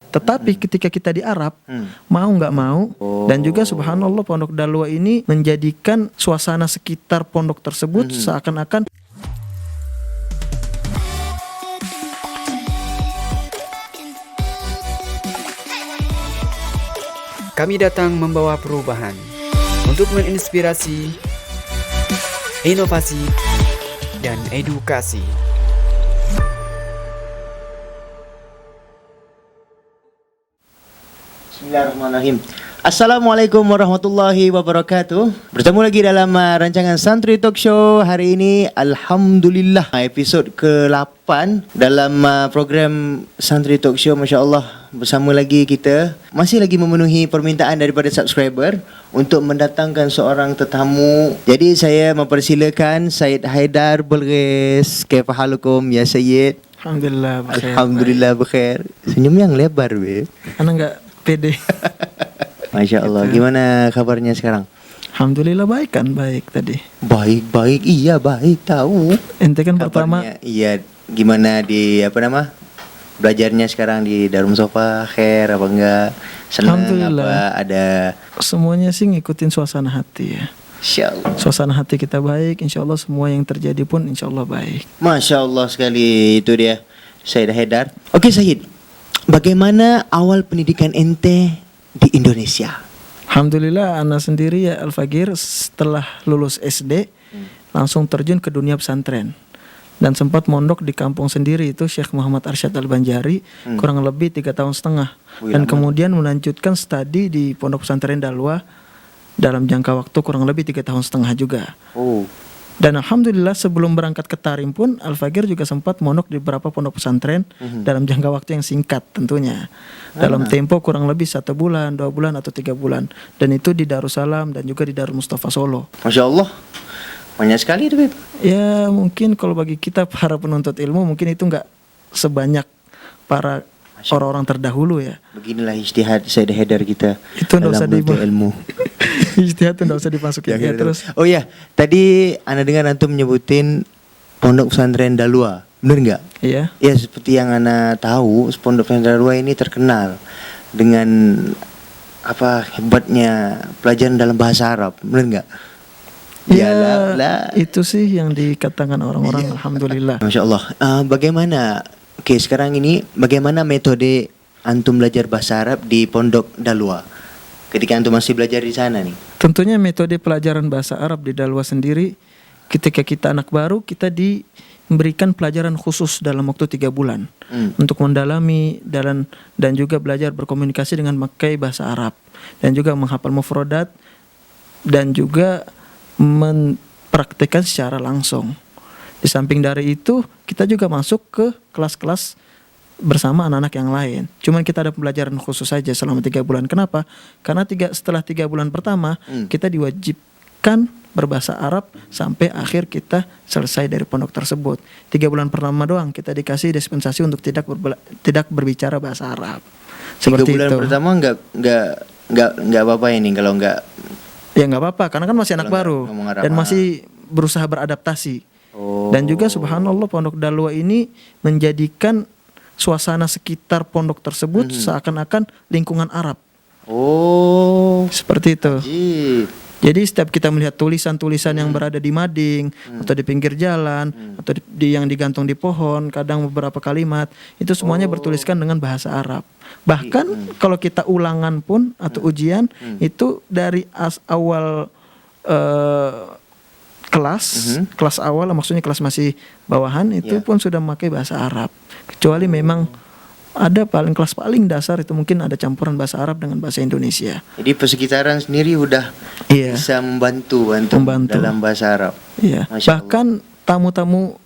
Tetapi ketika kita di Arab, mau nggak mau, dan juga subhanallah Pondok Dalwa ini menjadikan suasana sekitar pondok tersebut seakan-akan kami datang membawa perubahan untuk menginspirasi, inovasi, dan edukasi. Bismillahirrahmanirrahim. Assalamualaikum warahmatullahi wabarakatuh. Bertemu lagi dalam rancangan Santri Talk Show. Hari ini alhamdulillah episod ke-8 dalam program Santri Talk Show. Masya Allah, bersama lagi kita masih lagi memenuhi permintaan daripada subscriber untuk mendatangkan seorang tetamu. Jadi saya mempersilakan Syed Haidar Belghis. Kaifa halukum ya Syed? alhamdulillah bekhair. Alhamdulillah bekhair. Senyum yang lebar be. Karena nggak pede. Masya Allah. Gimana kabarnya sekarang? Alhamdulillah baik kan, baik tadi. Baik, iya baik tahu. Ente kan pertama, Iya, gimana di belajarnya sekarang di Darul Mustafa, khair apa enggak? Senang Alhamdulillah. apa ada? semuanya sih ngikutin suasana hati ya. Insyaallah. Suasana hati kita baik, insya Allah semua yang terjadi pun insya Allah baik. Masya Allah sekali, itu dia Syed Haidar. Oke Syed, bagaimana awal pendidikan ente di Indonesia? Alhamdulillah anak sendiri ya Al-Fagir setelah lulus SD langsung terjun ke dunia pesantren. Dan sempat mondok di kampung sendiri itu Syekh Muhammad Arsyad Al-Banjari kurang lebih 3,5 tahun. Dan kemudian melanjutkan studi di Pondok Pesantren Dalwa dalam jangka waktu kurang lebih 3,5 tahun juga. Dan alhamdulillah sebelum berangkat ke Tarim pun Al-Fagir juga sempat mondok di beberapa pondok pesantren dalam jangka waktu yang singkat tentunya. Dalam tempo kurang lebih 1 bulan, 2 bulan atau 3 bulan. Dan itu di Darussalam dan juga di Darul Mustafa Solo. Masya Allah, banyak sekali itu Beb. Ya mungkin kalau bagi kita para penuntut ilmu mungkin itu nggak sebanyak para orang-orang terdahulu ya. Beginilah ijtihad Syed Haidar kita. Itu nggak dalam usah menuntut ilmu. Ijtihad itu nggak usah dimasukin ya, terus. Oh ya, tadi Anda dengar antum menyebutin Pondok Pesantren Dalwa, benar nggak? Iya. Ya seperti yang Anda tahu, Pondok Pesantren Dalwa ini terkenal dengan hebatnya pelajaran dalam bahasa Arab, benar nggak? Ya, itu sih yang dikatakan orang-orang. Alhamdulillah. Masya Allah. Bagaimana? Oke, sekarang ini bagaimana metode antum belajar bahasa Arab di Pondok Dalwa? Ketika antum masih belajar di sana nih. Tentunya metode pelajaran bahasa Arab di Dalwa sendiri, ketika kita anak baru kita diberikan pelajaran khusus dalam waktu 3 bulan untuk mendalami dan juga belajar berkomunikasi dengan memakai bahasa Arab dan juga menghafal mufradat dan juga mempraktikkan secara langsung. Di samping dari itu kita juga masuk ke kelas-kelas bersama anak-anak yang lain. Cuman kita ada pembelajaran khusus saja selama 3 bulan. Kenapa? Karena setelah 3 bulan pertama kita diwajibkan berbahasa Arab sampai akhir kita selesai dari pondok tersebut. 3 bulan pertama doang kita dikasih dispensasi untuk tidak berbicara bahasa Arab. 3 Seperti bulan itu. pertama nggak apa-apa ini kalau nggak. Ya nggak apa-apa karena kan masih anak baru dan masih berusaha beradaptasi. Dan juga subhanallah Pondok Dalwa ini menjadikan suasana sekitar pondok tersebut seakan-akan lingkungan Arab. Seperti itu. Jadi setiap kita melihat tulisan-tulisan yang berada di mading atau di pinggir jalan atau yang digantung di pohon, kadang beberapa kalimat itu semuanya bertuliskan dengan bahasa Arab. Bahkan kalau kita ulangan pun atau ujian itu dari awal kelas awal, maksudnya kelas masih bawahan itu pun sudah memakai bahasa Arab. Kecuali memang ada kelas paling dasar itu mungkin ada campuran bahasa Arab dengan bahasa Indonesia. Jadi persekitaran sendiri udah bisa membantu dalam bahasa Arab. Iya. Bahkan tamu-tamu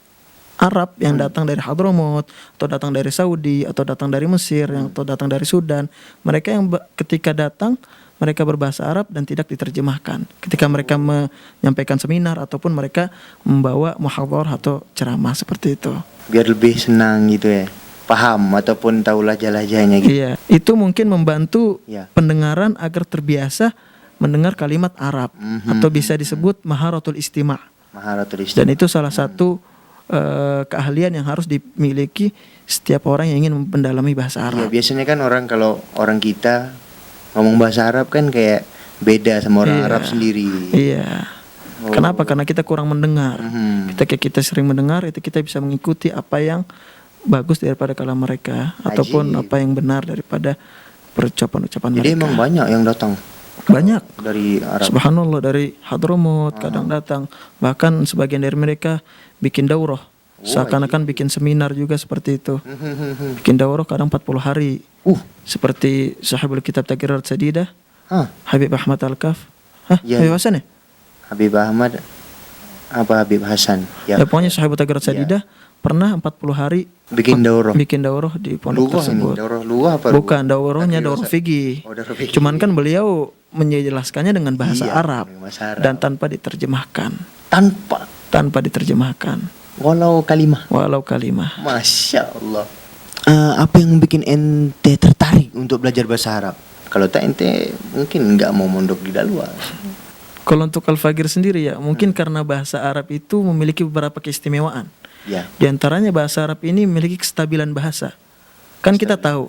Arab yang datang dari Hadramaut atau datang dari Saudi atau datang dari Mesir atau datang dari Sudan, mereka yang ketika datang mereka berbahasa Arab dan tidak diterjemahkan. Ketika mereka menyampaikan seminar ataupun mereka membawa muhadharah atau ceramah seperti itu. Biar lebih senang gitu ya. Paham ataupun tahulah jalajahnya gitu. Iya, itu mungkin membantu pendengaran agar terbiasa mendengar kalimat Arab atau bisa disebut maharatul istima'. Dan itu salah satu keahlian yang harus dimiliki setiap orang yang ingin mendalami bahasa Ya, Arab. biasanya kan kalau orang kita ngomong bahasa Arab kan kayak beda sama orang Iya. Arab sendiri. Iya. Oh. Kenapa? Karena kita kurang mendengar. Mhm. Ketika kita sering mendengar, itu kita bisa mengikuti apa yang bagus daripada kalam mereka, ataupun Ajib. apa yang benar daripada ucapan-ucapan Jadi mereka. emang banyak yang datang Banyak. dari Arab. Subhanallah, dari Hadramut kadang datang. Bahkan sebagian dari mereka bikin daurah. Seakan-akan bikin seminar juga seperti itu. Bikin daurah kadang 40 hari. Seperti sahibul kitab Taqrirat Sadidah, Hah, Habib Ahmad Al-Kaf. Hah? Ya. Habib Hasan ya? Habib Ahmad apa Habib Hasan? Ya, pokoknya sahibul Taqrirat Sadidah pernah 40 hari Bikin daurah. bikin daurah di pondok Luah ini, tersebut. daurah luah apa? Bukan, daurahnya Taqrirat daurah fikih. Oh, daurah fikih. Cuman kan beliau menjelaskannya dengan bahasa Iya, Arab dengan bahasa Arab. dan tanpa diterjemahkan. Tanpa Diterjemahkan walau kalimah. walau kalimah. Masya Allah. Apa yang bikin ente tertarik untuk belajar bahasa Arab? Kalau tak ente mungkin nggak mau mondok di Dalwa. Kalau untuk Al-Fagir sendiri ya, mungkin karena bahasa Arab itu memiliki beberapa keistimewaan. Ya. Di antaranya bahasa Arab ini memiliki kestabilan bahasa. Kan kita tahu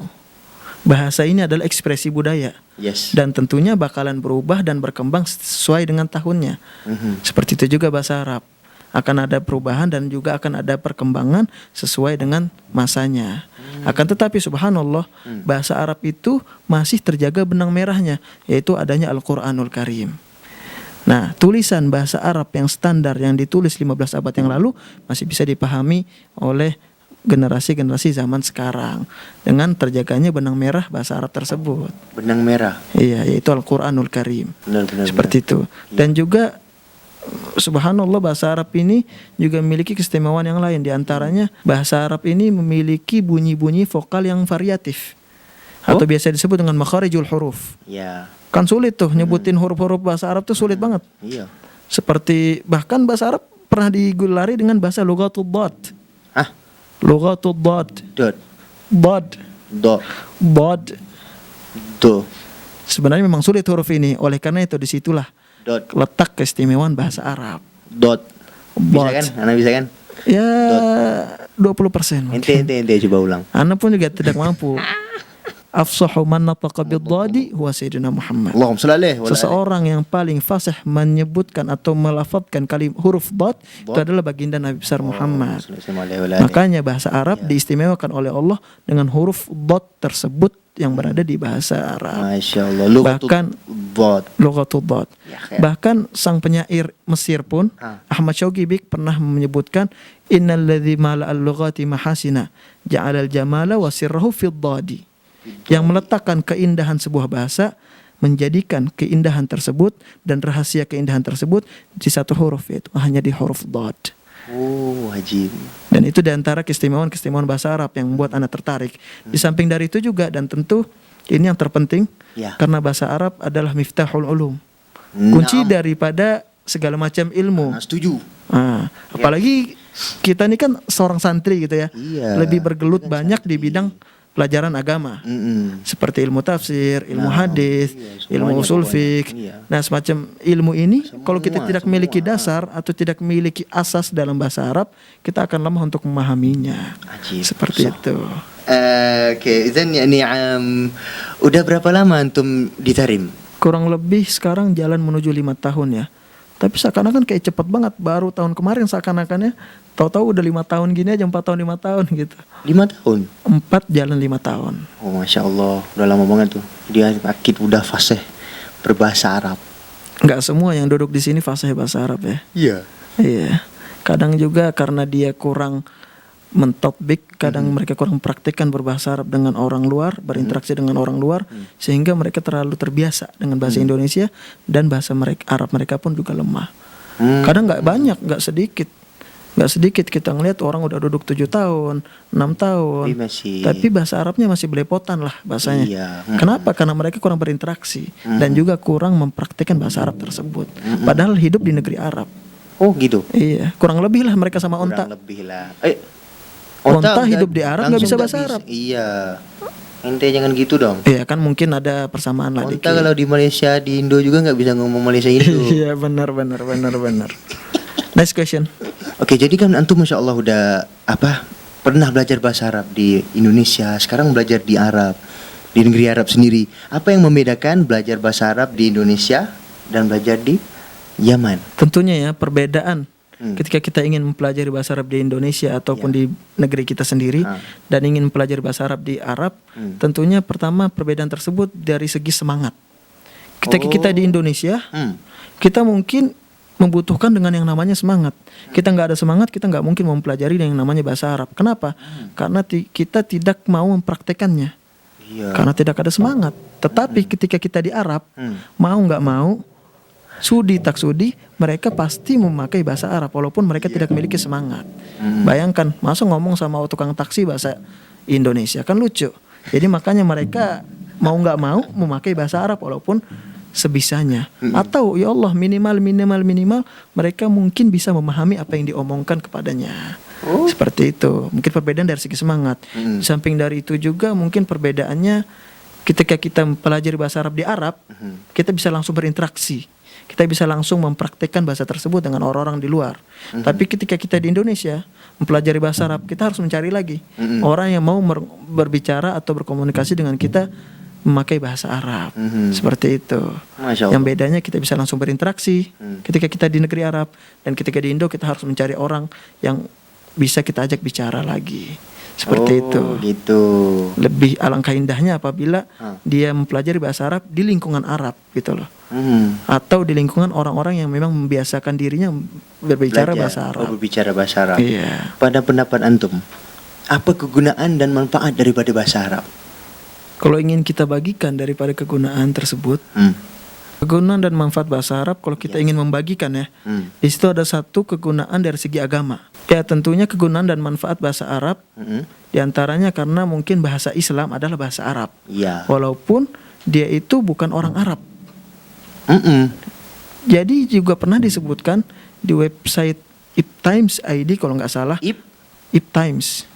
bahasa ini adalah ekspresi budaya Yes. dan tentunya bakalan berubah dan berkembang sesuai dengan tahunnya. Seperti itu juga bahasa Arab. Akan ada perubahan dan juga akan ada perkembangan sesuai dengan masanya. Akan tetapi subhanallah, bahasa Arab itu masih terjaga benang merahnya, yaitu adanya Al-Quranul Karim. Nah, tulisan bahasa Arab yang standar yang ditulis 15 abad yang lalu masih bisa dipahami oleh generasi-generasi zaman sekarang dengan terjaganya benang merah bahasa Arab tersebut. Benang merah. Iya, yaitu Al-Quranul Karim. Benar. Seperti itu. Dan juga subhanallah, bahasa Arab ini juga memiliki keistimewaan yang lain. Di antaranya bahasa Arab ini memiliki bunyi-bunyi vokal yang variatif, atau biasa disebut dengan makharijul huruf. Ya. Kan sulit tuh nyebutin huruf-huruf bahasa Arab tuh sulit banget. Iya. Seperti bahkan bahasa Arab pernah digelari dengan bahasa lughatul dad. Hah? Lughatul dad. Dot. Dad. Do. Dad. Do. Sebenarnya memang sulit huruf ini. Oleh karena itu disitulah Dot. letak keistimewaan bahasa Arab. Dot. Bisa Dot. kan? Anak bisa kan? Ya 20% mungkin. Ente coba ulang. Ana pun juga tidak mampu. Afsahu man nataqa bid-dadi huwa sayyidina Muhammad. Allahumma shalli alaihi wa ala alihi. Seseorang yang paling fasih menyebutkan atau melafadzkan huruf dad itu adalah baginda Nabi besar Muhammad. Sallallahu alaihi wa ala alihi. Makanya bahasa Arab diistimewakan oleh Allah dengan huruf dad tersebut yang berada di bahasa Arab. Masya Allah. Lughatul Bahkan- dot. Lughatul dad. Ya, khair. Bahkan sang penyair Mesir pun Ahmad Syauqi pernah menyebutkan innal ladzi mala'al lughati mahasina ja'alal jamala wa sirrahu fid dadi. Yang meletakkan keindahan sebuah bahasa, menjadikan keindahan tersebut dan rahasia keindahan tersebut di satu huruf, yaitu hanya di huruf dad. Oh, ajib. Dan itu diantara keistimewaan bahasa Arab yang membuat anak tertarik. Di samping dari itu juga, dan tentu ini yang terpenting, Ya. karena bahasa Arab adalah miftahul ulum, kunci Naam. daripada segala macam ilmu. Nah, setuju. Apalagi kita ini kan seorang santri gitu ya, Iya. lebih bergelut banyak di bidang pelajaran agama. Seperti ilmu tafsir, ilmu hadis, iya, ilmu semuanya usul pokoknya. fiqh. Iya. Nah, semacam ilmu ini kalau kita tidak memiliki dasar atau tidak memiliki asas dalam bahasa Arab, kita akan lemah untuk memahaminya. Ajib. Seperti Sah. itu. Oke, Izan yani udah berapa lama antum di Tarim? Kurang lebih sekarang jalan menuju 5 tahun ya. Tapi seakan-akan kayak cepat banget, baru tahun kemarin seakan-akannya tahu-tahu udah 5 tahun gini aja, 4 tahun 5 tahun gitu. 5 tahun. 4 jalan 5 tahun. Oh, Masya Allah, udah lama banget tuh. Dia akid udah fasih berbahasa Arab. Nggak semua yang duduk di sini fasih bahasa Arab ya. Iya. Iya. Kadang juga karena dia kurang mentotbik, kadang mereka kurang praktekkan berbahasa Arab dengan orang luar, berinteraksi dengan orang luar, sehingga mereka terlalu terbiasa dengan bahasa Indonesia dan bahasa Arab mereka pun juga lemah. Kadang nggak banyak, nggak sedikit kita ngelihat orang udah duduk 7 tahun, 6 tahun, tapi bahasa Arabnya masih belepotan lah bahasanya. Iya. Kenapa? Karena mereka kurang berinteraksi dan juga kurang mempraktekkan bahasa Arab tersebut. Padahal hidup di negeri Arab. Oh gitu. Iya, kurang lebih lah mereka sama onta. Kurang lebih lah. Onta hidup di Arab nggak bisa langsung bahasa nggak Arab. Iya. Ente jangan gitu dong. Iya kan, mungkin ada persamaan lah Onta dikit. kalau di Malaysia, di Indo juga nggak bisa ngomong Malaysia Indo. Iya benar. Next question. Oke, jadi kan antum Masya Allah udah pernah belajar bahasa Arab di Indonesia, sekarang belajar di Arab, di negeri Arab sendiri. Apa yang membedakan belajar bahasa Arab di Indonesia dan belajar di Yaman? Tentunya ya perbedaan ketika kita ingin mempelajari bahasa Arab di Indonesia ataupun di negeri kita sendiri dan ingin mempelajari bahasa Arab di Arab, tentunya pertama perbedaan tersebut dari segi semangat. Ketika kita di Indonesia, kita mungkin membutuhkan dengan yang namanya semangat. Kita nggak ada semangat, kita nggak mungkin mempelajari yang namanya bahasa Arab. Kenapa? Karena kita tidak mau mempraktekannya. Karena tidak ada semangat. Tetapi ketika kita di Arab, mau nggak mau, sudi tak sudi, mereka pasti memakai bahasa Arab walaupun mereka tidak memiliki semangat. Bayangkan, masa ngomong sama tukang taksi bahasa Indonesia, kan lucu. Jadi makanya mereka mau nggak mau memakai bahasa Arab walaupun sebisanya. Atau ya Allah minimal mereka mungkin bisa memahami apa yang diomongkan kepadanya. Seperti itu. Mungkin perbedaan dari segi semangat. Di samping dari itu juga mungkin perbedaannya ketika kita mempelajari bahasa Arab di Arab, kita bisa langsung berinteraksi. Kita bisa langsung mempraktekkan bahasa tersebut dengan orang-orang di luar. Tapi ketika kita di Indonesia mempelajari bahasa Arab, kita harus mencari lagi orang yang mau berbicara atau berkomunikasi dengan kita memakai bahasa Arab. Seperti itu. Yang bedanya kita bisa langsung berinteraksi ketika kita di negeri Arab, dan ketika di Indo kita harus mencari orang yang bisa kita ajak bicara lagi. Seperti itu. Gitu. Lebih alangkah indahnya apabila dia mempelajari bahasa Arab di lingkungan Arab gitu loh. Atau di lingkungan orang-orang yang memang membiasakan dirinya berbicara bahasa Arab. Berbicara bahasa Arab. Iya. Pada pendapat antum, apa kegunaan dan manfaat daripada bahasa Arab? Kalau ingin kita bagikan daripada kegunaan tersebut, kegunaan dan manfaat bahasa Arab, kalau kita ingin membagikan ya, di situ ada satu kegunaan dari segi agama. Ya tentunya kegunaan dan manfaat bahasa Arab, diantaranya karena mungkin bahasa Islam adalah bahasa Arab, walaupun dia itu bukan orang Arab. Jadi juga pernah disebutkan di website IPTimes ID kalau nggak salah. IPTimes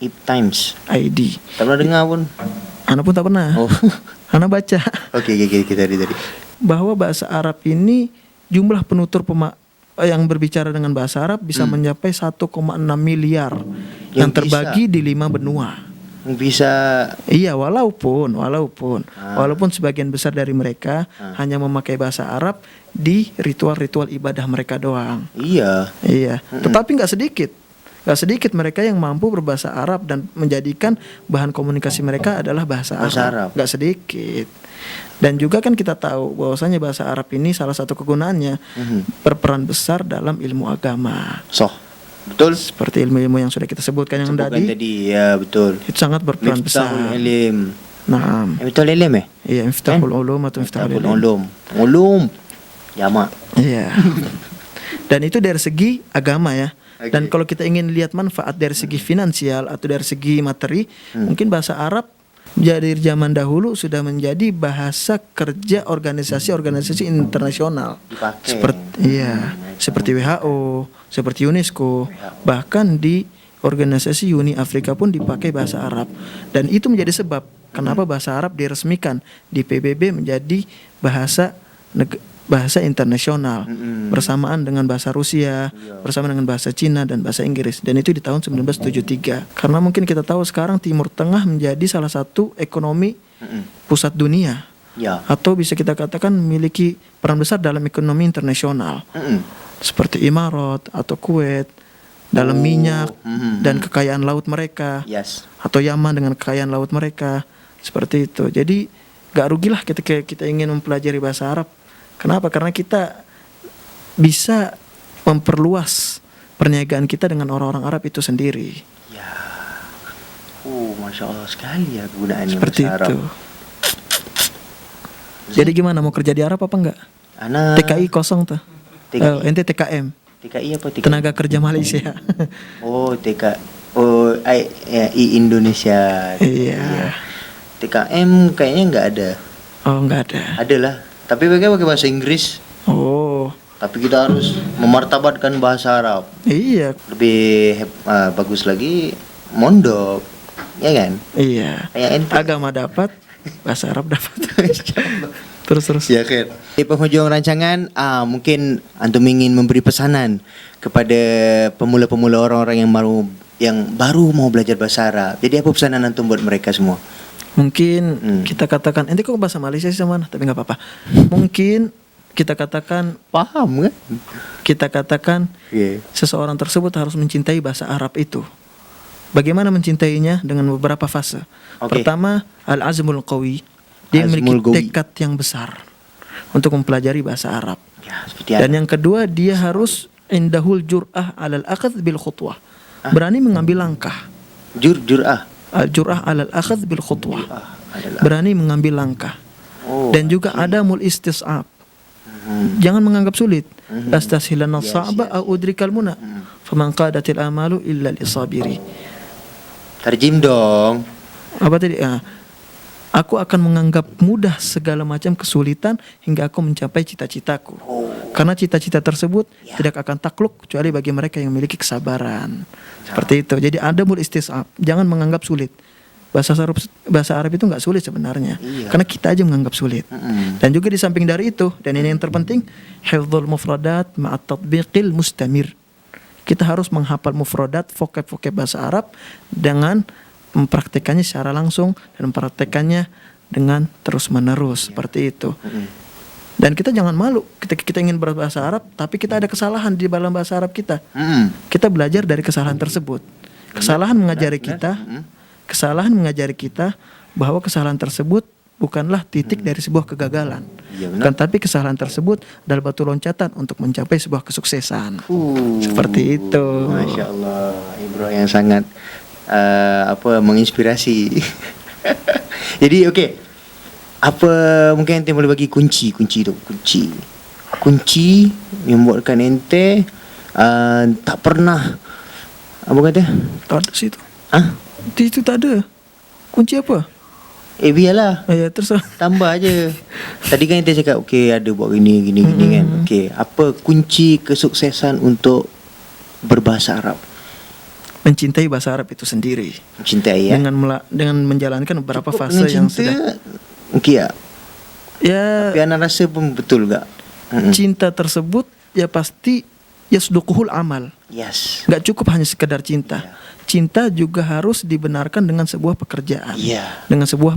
ID. Tak pernah dengar pun. Ana pun tak pernah. Ana baca. Oke, kita tadi. Bahwa bahasa Arab ini jumlah penutur yang berbicara dengan bahasa Arab bisa mencapai 1,6 miliar yang terbagi di 5 benua. Bisa. Iya, walaupun sebagian besar dari mereka hanya memakai bahasa Arab di ritual-ritual ibadah mereka doang. Iya. Tetapi nggak sedikit mereka yang mampu berbahasa Arab dan menjadikan bahan komunikasi mereka adalah bahasa Arab. Nggak sedikit. Dan juga kan kita tahu bahwasanya bahasa Arab ini salah satu kegunaannya berperan besar dalam ilmu agama. Betul. Seperti ilmu-ilmu yang sudah kita sebutkan yang tadi. Ya betul. Itu sangat berperan besar. Ilim. Nah. Miftahul ilim ya? Iya, miftahul ulum atau miftahul ilm. Ulum. Jamak. Iya. Dan itu dari segi agama ya. Dan kalau kita ingin lihat manfaat dari segi finansial atau dari segi materi, mungkin bahasa Arab dari zaman dahulu sudah menjadi bahasa kerja organisasi internasional. Seperti WHO, seperti UNESCO, bahkan di organisasi Uni Afrika pun dipakai bahasa Arab. Dan itu menjadi sebab kenapa bahasa Arab diresmikan di PBB menjadi bahasa internasional, bersamaan dengan bahasa Rusia, bersamaan dengan bahasa Cina dan bahasa Inggris, dan itu di tahun 1973. Karena mungkin kita tahu sekarang Timur Tengah menjadi salah satu ekonomi pusat dunia, atau bisa kita katakan memiliki peran besar dalam ekonomi internasional, seperti Imarat atau Kuwait dalam minyak dan kekayaan laut mereka, atau Yaman dengan kekayaan laut mereka, seperti itu. Jadi gak rugilah ketika kita ingin mempelajari bahasa Arab. Kenapa? Karena kita bisa memperluas perniagaan kita dengan orang-orang Arab itu sendiri. Ya, Masya Allah sekali ya kegunaannya seperti bahasa Arab. Itu. Jadi gimana, mau kerja di Arab apa enggak? TKI kosong tuh. Ente TKM. TKI apa? Tenaga Kerja Malaysia. I Indonesia. Iya. TKM kayaknya nggak ada. Oh, nggak ada. Adalah. Tapi mereka pakai bahasa Inggris. Tapi kita harus memartabatkan bahasa Arab. Iya. Lebih bagus lagi mondok, ya kan? Iya. Kayak ente. Agama dapat, bahasa Arab dapat. Terus. Ya, khair. Di penghujung rancangan, mungkin antum ingin memberi pesanan kepada pemula-pemula, orang-orang yang baru mau belajar bahasa Arab. Jadi apa pesanan antum buat mereka semua? Mungkin kita katakan, ente kok bahasa Malaysia sih sama, tapi nggak apa-apa. Mungkin kita katakan, Paham kan? kita katakan Yeah. seseorang tersebut harus mencintai bahasa Arab itu. Bagaimana mencintainya? Dengan beberapa fase. Oke. Pertama, al-azmul qawi. Dia Azmul memiliki qawi. tekad yang besar untuk mempelajari bahasa Arab. Ya, seperti Dan yang kedua, dia harus indahul jur'ah alal akhadz bil khutwah. Berani mengambil langkah. jur'ah. Al-jur'ah alal akhadz bil khutwah. Adalah. Berani mengambil langkah. Oh, Dan juga adamul istis'ab. Jangan menganggap sulit. Lastashilanna sa'ba au udrikal muna. Faman qadatil amalu illa lisabiri. Terjem dong. Apa tadi? Aku akan menganggap mudah segala macam kesulitan hingga aku mencapai cita-citaku. Karena cita-cita tersebut tidak akan takluk kecuali bagi mereka yang memiliki kesabaran. Seperti itu. Jadi adamul istis'ab. Jangan menganggap sulit. Bahasa Arab itu nggak sulit sebenarnya. Karena kita aja menganggap sulit. Dan juga di samping dari itu, dan ini yang terpenting, hifdzul mufradat ma'at tatbiqil mustamir. Kita harus menghafal mufradat, vocab-vocab bahasa Arab dengan mempraktekannya secara langsung dan mempraktekannya dengan terus-menerus seperti itu. Dan kita jangan malu ketika kita ingin berbahasa Arab tapi kita ada kesalahan di dalam bahasa Arab kita. Kita belajar dari kesalahan tersebut. Kesalahan mengajari kita bahwa kesalahan tersebut bukanlah titik dari sebuah kegagalan. Bukan, tapi kesalahan tersebut adalah batu loncatan untuk mencapai sebuah kesuksesan. Seperti itu. Masya Allah, Ibro yang sangat menginspirasi. Jadi okey, apa mungkin ente boleh bagi kunci yang buatkan ente tak pernah apa kata? Tak ada situ. Itu tak ada. Kunci apa? Biarlah. Ya, terus tambah aja. Tadi kan ente cakap okey ada buat gini kan. Okey, apa kunci kesuksesan untuk berbahasa Arab? Mencintai bahasa Arab itu sendiri. Mencintai ya. Dengan menjalankan beberapa Cukup fase yang cinta, sudah. okey ya. Ya. Tapi anak rasa pun betul gak? Cinta tersebut ya pasti yasduquhul amal. Yes. Gak cukup hanya sekedar cinta. Cinta juga harus dibenarkan dengan sebuah pekerjaan. Dengan sebuah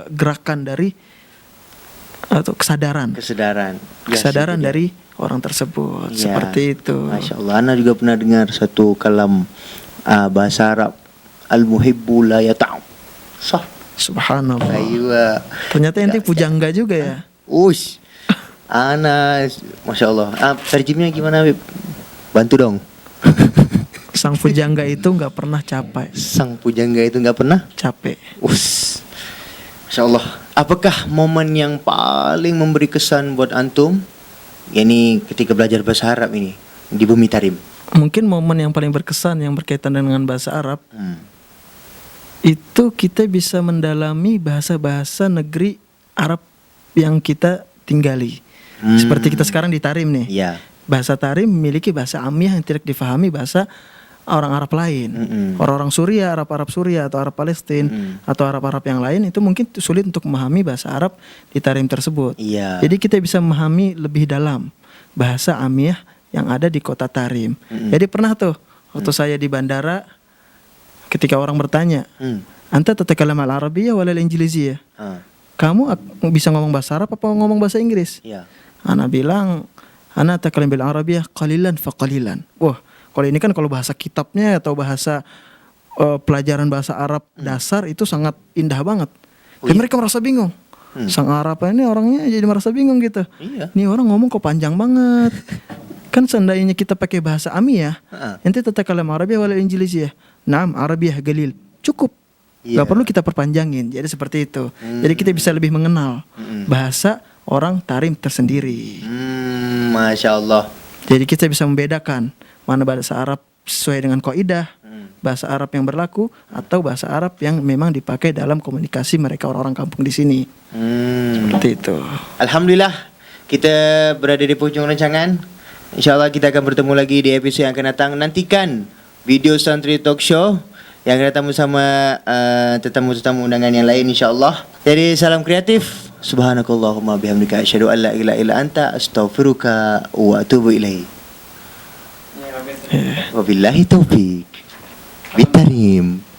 gerakan dari atau kesadaran dari orang tersebut. Seperti itu. Masya Allah. Ana juga pernah dengar satu kalam bahasa Arab, al-muhibbu la yata'am. Sah. Subhanallah. Aywa. Ternyata ente pujangga juga ya. Ush. Ana, Masya Allah. Terjemahnya gimana, Habib? Bantu dong. Sang pujangga itu nggak pernah capek. Sang pujangga itu nggak pernah capek. Ush. Masya Allah. Apakah momen yang paling memberi kesan buat antum? Yani ketika belajar bahasa Arab ini di Bumi Tarim. Mungkin momen yang paling berkesan yang berkaitan dengan bahasa Arab itu kita bisa mendalami bahasa-bahasa negeri Arab yang kita tinggali. Seperti kita sekarang di Tarim nih. Bahasa Tarim memiliki bahasa Amiyah yang tidak difahami bahasa orang Arab lain. Orang-orang Suria, Arab Suria atau Arab Palestina atau Arab yang lain itu mungkin sulit untuk memahami bahasa Arab di Tarim tersebut. Jadi kita bisa memahami lebih dalam bahasa Amiyah yang ada di kota Tarim. Jadi pernah tuh waktu saya di bandara ketika orang bertanya, "Anta tatakalam al-Arabiyyah wal Injiliziyah?" Kamu bisa ngomong bahasa Arab apa ngomong bahasa Inggris? Ana bilang, "Ana tatakalam bil Arabiyyah qalilan fa qalilan." Wah, kalau ini kan kalau bahasa kitabnya atau bahasa pelajaran bahasa Arab dasar itu sangat indah banget. Dan mereka merasa bingung. Sang Arab ini orangnya jadi merasa bingung gitu. Ini orang ngomong kok panjang banget. Kan seandainya kita pakai bahasa Amiyah, ente tatakalam Arabiyyah wal Injiliziyah. Naam, Arabiyyah galil. Cukup. Gak perlu kita perpanjangin. Jadi seperti itu. Jadi kita bisa lebih mengenal bahasa orang Tarim tersendiri. Masya Allah. Jadi kita bisa membedakan mana bahasa Arab sesuai dengan kaidah, bahasa Arab yang berlaku atau bahasa Arab yang memang dipakai dalam komunikasi mereka orang-orang kampung di sini. Seperti itu. Alhamdulillah kita berada di penghujung rancangan. InsyaAllah kita akan bertemu lagi di episod yang akan datang. Nantikan video Santri Talk Show yang akan datang bersama tetamu-tetamu undangan yang lain insyaAllah. Jadi salam kreatif. Subhanakallahumma bihamdika asyhadu an la ilaha illa anta astaghfiruka wa atubu ilaik. Wabillahi taufik. Bitarim.